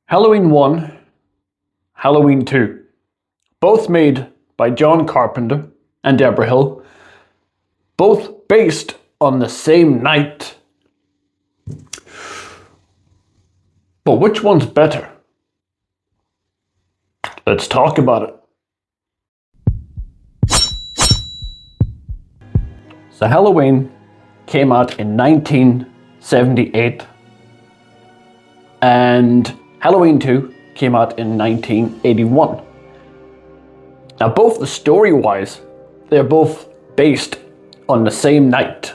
Halloween 1, Halloween 2, both made by John Carpenter and Deborah Hill, both based on the same night. But which one's better? Let's talk about it. So Halloween came out in 1978 and Halloween 2 came out in 1981. Now both the story-wise, they're both based on the same night.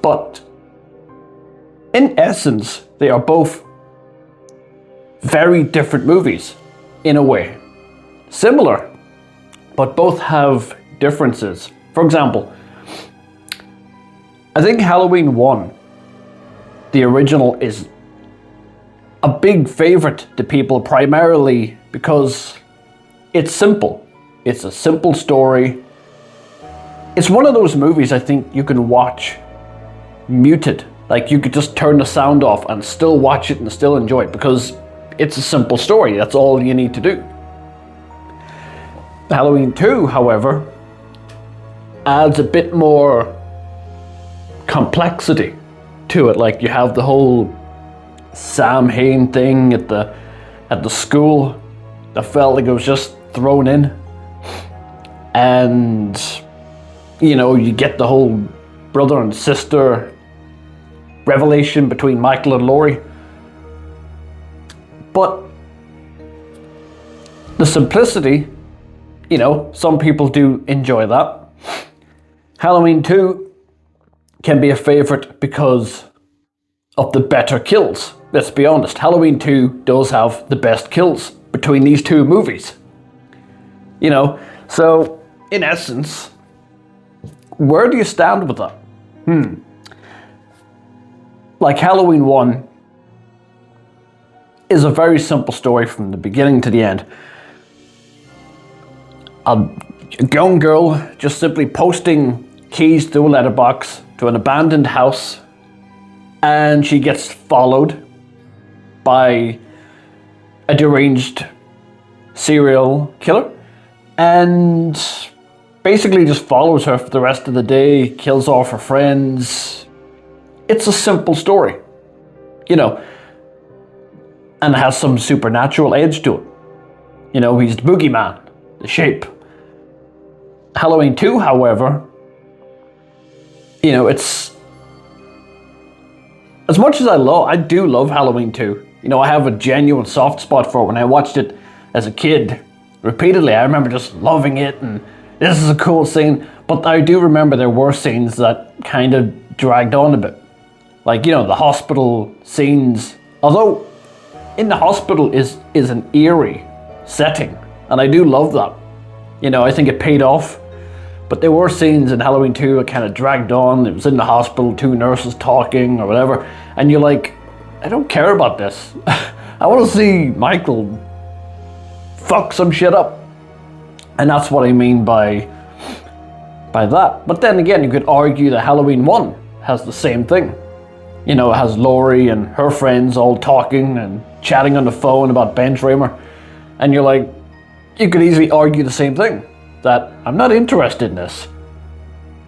But in essence, they are both very different movies in a way. Similar, but both have differences. For example, I think Halloween 1, the original, is a big favorite to people primarily because it's simple. It's a simple story. It's one of those movies I think you can watch muted. Like you could just turn the sound off and still watch it and still enjoy it because it's a simple story. That's all you need to do. Halloween 2, however, adds a bit more complexity to it. Like you have the whole Sam Hain thing at the school that felt like it was just thrown in, and you know, you get the whole brother and sister revelation between Michael and Laurie. But the simplicity, you know, some people do enjoy that. Halloween 2 can be a favorite because of the better kills. Let's be honest, Halloween 2 does have the best kills between these two movies. You know, so in essence, where do you stand with that? Like Halloween 1 is a very simple story from the beginning to the end. A young girl just simply posting keys to a letterbox to an abandoned house, and she gets followed by a deranged serial killer and basically just follows her for the rest of the day, kills all her friends. It's a simple story, you know, and it has some supernatural edge to it. You know, he's the boogeyman, the shape. Halloween 2, however, you know, it's, as much as I do love Halloween 2. You know, I have a genuine soft spot for it. When I watched it as a kid repeatedly, I remember just loving it and this is a cool scene. But I do remember there were scenes that kind of dragged on a bit. Like, you know, the hospital scenes. Although in the hospital is an eerie setting, and I do love that. You know, I think it paid off. But there were scenes in Halloween 2 that kind of dragged on. It was in the hospital, two nurses talking or whatever. And you're like, I don't care about this. I want to see Michael fuck some shit up. And that's what I mean by that. But then again, you could argue that Halloween 1 has the same thing. You know, it has Laurie and her friends all talking and chatting on the phone about Ben Tramer. And you're like, you could easily argue the same thing. That I'm not interested in this.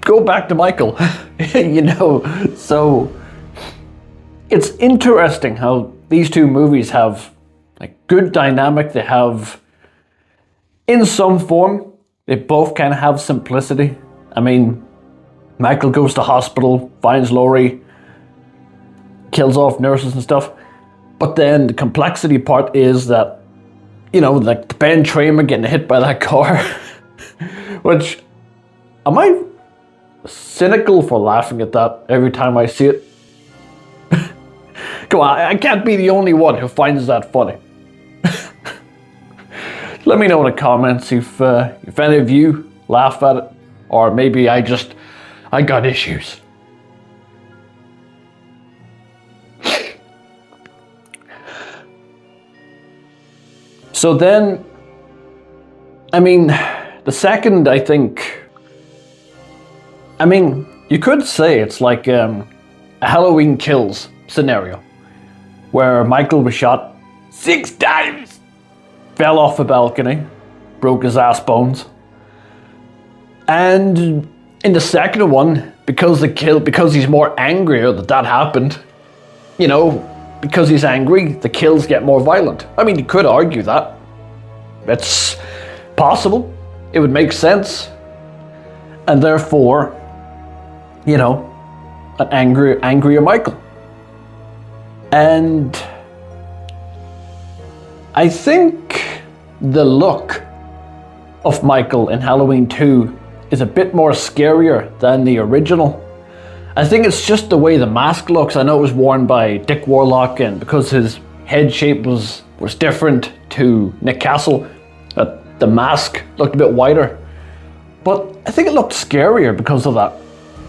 Go back to Michael. You know, so it's interesting how these two movies have like good dynamic. They have, in some form, they both kind of have simplicity. I mean, Michael goes to hospital, finds Laurie, kills off nurses and stuff. But then the complexity part is that, you know, like Ben Tramer getting hit by that car. Which, am I cynical for laughing at that every time I see it? Come on, I can't be the only one who finds that funny. Let me know in the comments if any of you laugh at it, or maybe I got issues. So then, I mean, the second, I think, I mean, you could say it's like a Halloween Kills scenario. where Michael was shot 6 times, fell off a balcony, broke his ass bones. And in the second one, because he's more angrier that happened, because he's angry, the kills get more violent. I mean, you could argue that. It's possible. It would make sense. And therefore, an angrier Michael. And I think the look of Michael in Halloween 2 is a bit more scarier than the original. I think it's just the way the mask looks. I know it was worn by Dick Warlock, and because his head shape was different to Nick Castle, the mask looked a bit wider. But I think it looked scarier because of that.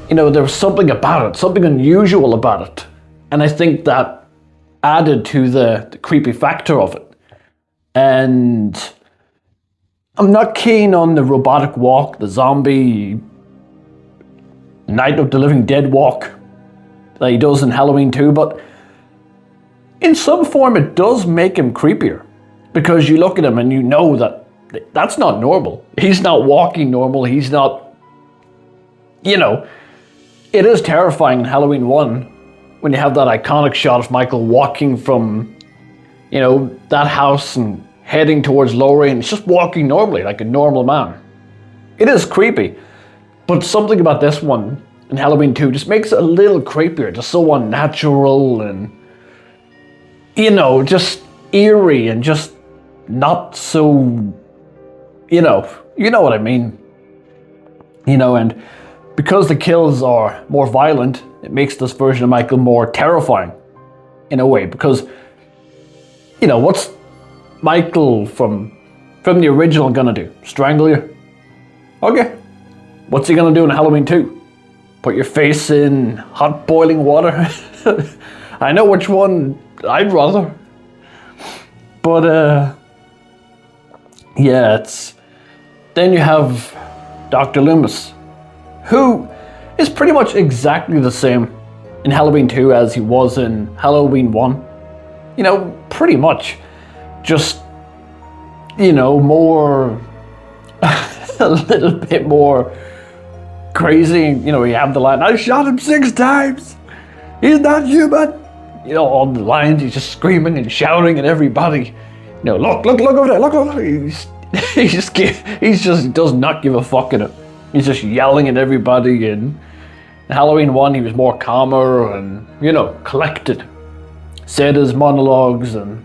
There was something about it, something unusual about it. And I think that added to the creepy factor of it. And I'm not keen on the robotic walk, the zombie Night of the Living Dead walk that he does in Halloween 2, but in some form it does make him creepier, because you look at him and you know that that's not normal. He's not walking normal, he's not, it is terrifying in Halloween 1 when you have that iconic shot of Michael walking from, that house and heading towards Laurie, and he's just walking normally like a normal man. It is creepy. But something about this one in Halloween 2 just makes it a little creepier, just so unnatural and, just eerie and just not so, you know what I mean. And because the kills are more violent, it makes this version of Michael more terrifying in a way, because, what's Michael from the original gonna do? Strangle you? Okay. What's he gonna do in Halloween 2? Put your face in hot boiling water? I know which one I'd rather. But then you have Dr. Loomis, who is pretty much exactly the same in Halloween 2 as he was in Halloween 1. Pretty much. Just, more, a little bit more crazy. You have the line, I shot him 6 times. He's not human. All the lines, he's just screaming and shouting at everybody. Look over there, look. He just does not give a fuck in it. He's just yelling at everybody. And in Halloween 1, he was more calmer and, collected. Said his monologues, and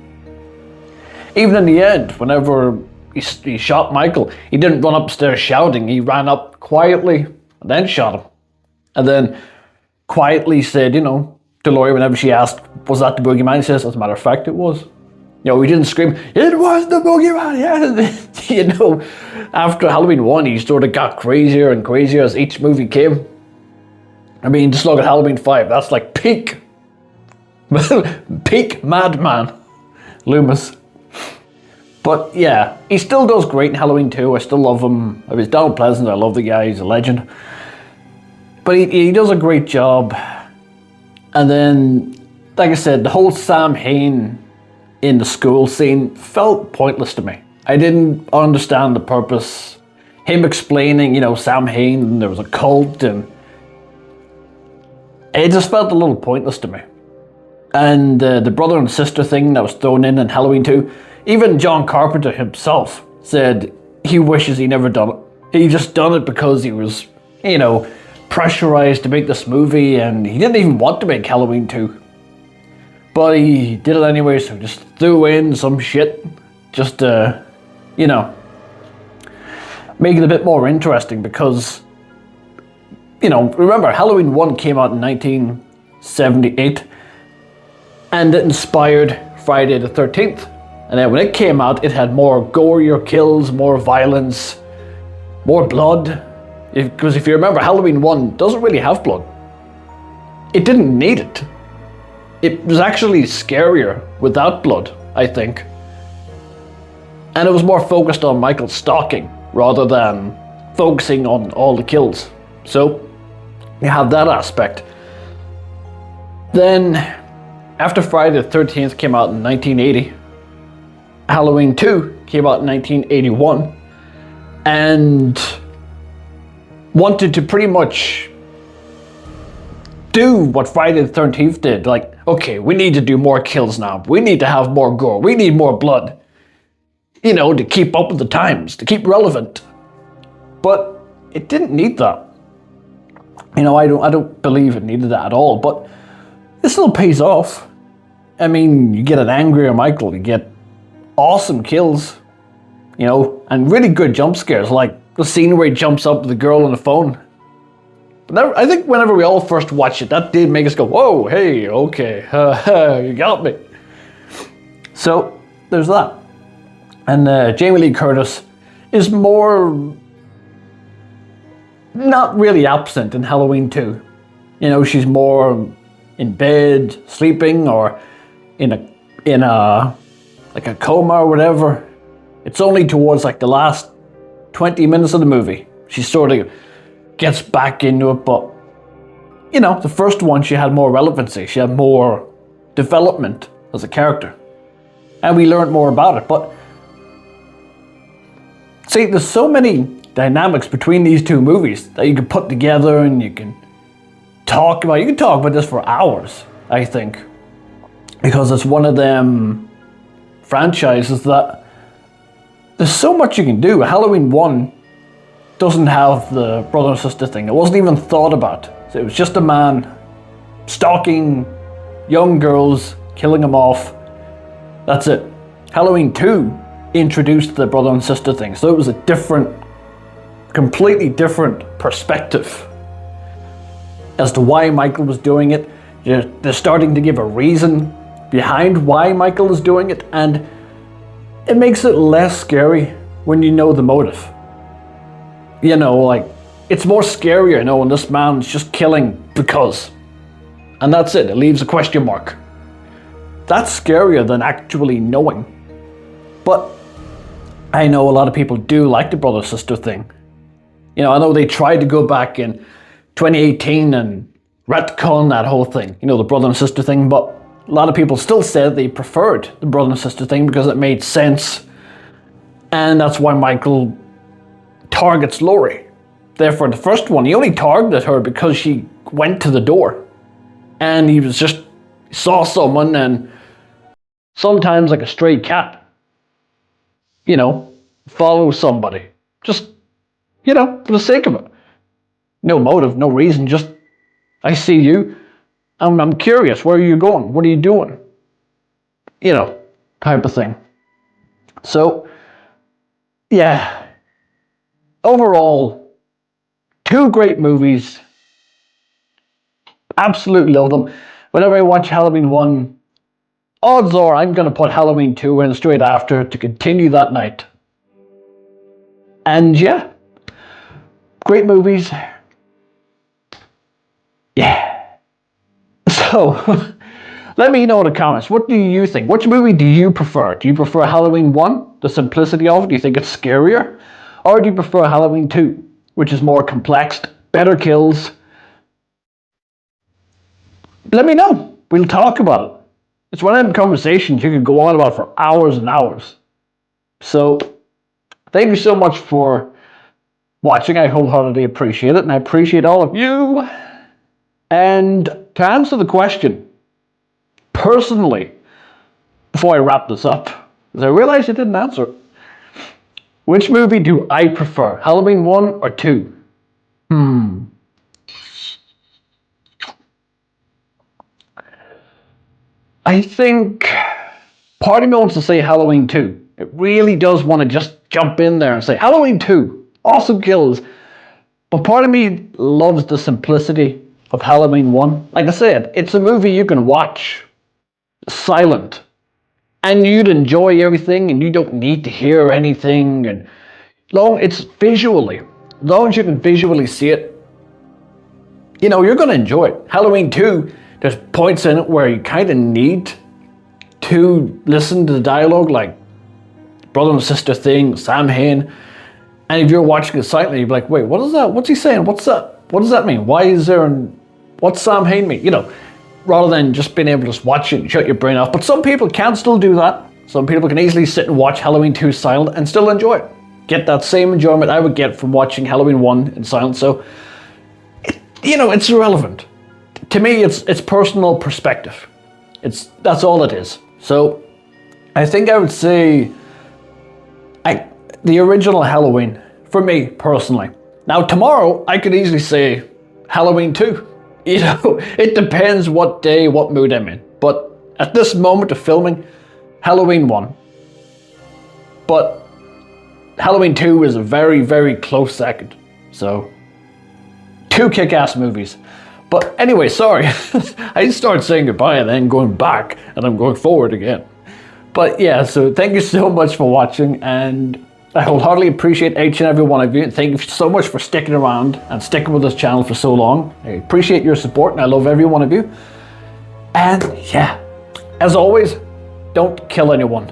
even in the end, whenever he shot Michael, he didn't run upstairs shouting. He ran up quietly and then shot him. And then quietly said, to Laurie, whenever she asked, was that the boogeyman? He says, as a matter of fact, it was. He didn't scream, it was the boogeyman, yeah. After Halloween 1, he sort of got crazier and crazier as each movie came. I mean, just look at Halloween 5. That's like peak madman Loomis. But yeah, he still does great in Halloween 2. I still love him. I was Donald Pleasant. I love the guy. He's a legend. But he does a great job. And then, like I said, the whole Sam Hain in the school scene felt pointless to me. I didn't understand the purpose. Him explaining, Sam Hain, and there was a cult, and it just felt a little pointless to me. And the brother and sister thing that was thrown in Halloween 2, even John Carpenter himself said he wishes he never done it. He just done it because he was, pressurized to make this movie, and he didn't even want to make Halloween 2. But he did it anyway, so just threw in some shit just to, make it a bit more interesting, because, remember, Halloween 1 came out in 1978, and it inspired Friday the 13th. And then when it came out, it had more gorier kills, more violence, more blood. Because if you remember, Halloween 1 doesn't really have blood. It didn't need it. It was actually scarier without blood, I think. And it was more focused on Michael stalking rather than focusing on all the kills. So you have that aspect. Then After Friday the 13th came out in 1980, Halloween 2 came out in 1981, and wanted to pretty much do what Friday the 13th did. Like, okay, we need to do more kills now. We need to have more gore. We need more blood. You know, to keep up with the times, to keep relevant. But it didn't need that. You know, I don't believe it needed that at all, but it still pays off. I mean, you get an angrier Michael, you get awesome kills, you know, and really good jump scares, like the scene where he jumps up with the girl on the phone. I think whenever we all first watched it, that did make us go, whoa, hey, okay, you got me. So, there's that. And Jamie Lee Curtis is more not really absent in Halloween 2. You know, she's more in bed, sleeping, or in a like a coma or whatever. It's only towards like the last 20 minutes of the movie she sort of gets back into it, but you know, the first one she had more relevancy, she had more development as a character, and we learned more about it. But see, there's so many dynamics between these two movies that you can put together and you can talk about. You can talk about this for hours, I think, because it's one of them franchises that there's so much you can do. Halloween 1 doesn't have the brother and sister thing. It wasn't even thought about. So it was just a man stalking young girls, killing them off. That's it. Halloween 2 introduced the brother and sister thing. So it was a completely different perspective as to why Michael was doing it. They're starting to give a reason behind why Michael is doing it, and it makes it less scary when you know the motive. You know, like, it's more scarier, you know, when this man's just killing because. And that's it, it leaves a question mark. That's scarier than actually knowing. But I know a lot of people do like the brother-sister thing. You know, I know they tried to go back in 2018 and retcon that whole thing, you know, the brother and sister thing, but a lot of people still said they preferred the brother and sister thing because it made sense. And that's why Michael targets Laurie. Therefore, the first one, he only targeted her because she went to the door. And he was just, saw someone, and sometimes like a stray cat, you know, follow somebody. Just, you know, for the sake of it. No motive, no reason, just, I see you. I'm curious, where are you going? What are you doing? You know, type of thing. So, yeah. Overall, 2 great movies. Absolutely love them. Whenever I watch Halloween 1, odds are I'm going to put Halloween 2 in straight after to continue that night. And yeah, great movies. Yeah. So, let me know in the comments, what do you think? Which movie do you prefer? Do you prefer Halloween 1, the simplicity of it? Do you think it's scarier? Or do you prefer Halloween 2, which is more complex, better kills? Let me know. We'll talk about it. It's one of them conversations you could go on about for hours and hours. So, thank you so much for watching. I wholeheartedly appreciate it, and I appreciate all of you. And to answer the question, personally, before I wrap this up, because I realized I didn't answer it, which movie do I prefer, Halloween 1 or 2? I think part of me wants to say Halloween 2. It really does want to just jump in there and say, Halloween 2, awesome kills. But part of me loves the simplicity of Halloween 1. Like I said, it's a movie you can watch silent, and you'd enjoy everything, and you don't need to hear anything. And it's visually, as long as you can visually see it, you know, you're going to enjoy it. Halloween 2, there's points in it where you kind of need to listen to the dialogue, like brother and sister thing, Sam Hain. And if you're watching it silently, you'll be like, wait, what is that? What's he saying? What's that? What does that mean? What's Sam Hain mean? You know, rather than just being able to just watch it and shut your brain off. But some people can still do that. Some people can easily sit and watch Halloween 2 silent and still enjoy it. Get that same enjoyment I would get from watching Halloween 1 in silent. So, it's irrelevant. To me, it's personal perspective. That's all it is. So, I think I would say the original Halloween, for me personally. Now, tomorrow, I could easily say Halloween 2. It depends what day, what mood I'm in. But at this moment of filming, Halloween 1. But Halloween 2 is a very, very close second. So, 2 kick-ass movies. But anyway, sorry. I started saying goodbye and then going back, and I'm going forward again. But yeah, so thank you so much for watching, and I wholeheartedly appreciate each and every one of you. And thank you so much for sticking around and sticking with this channel for so long. I appreciate your support, and I love every one of you. And yeah, as always, don't kill anyone.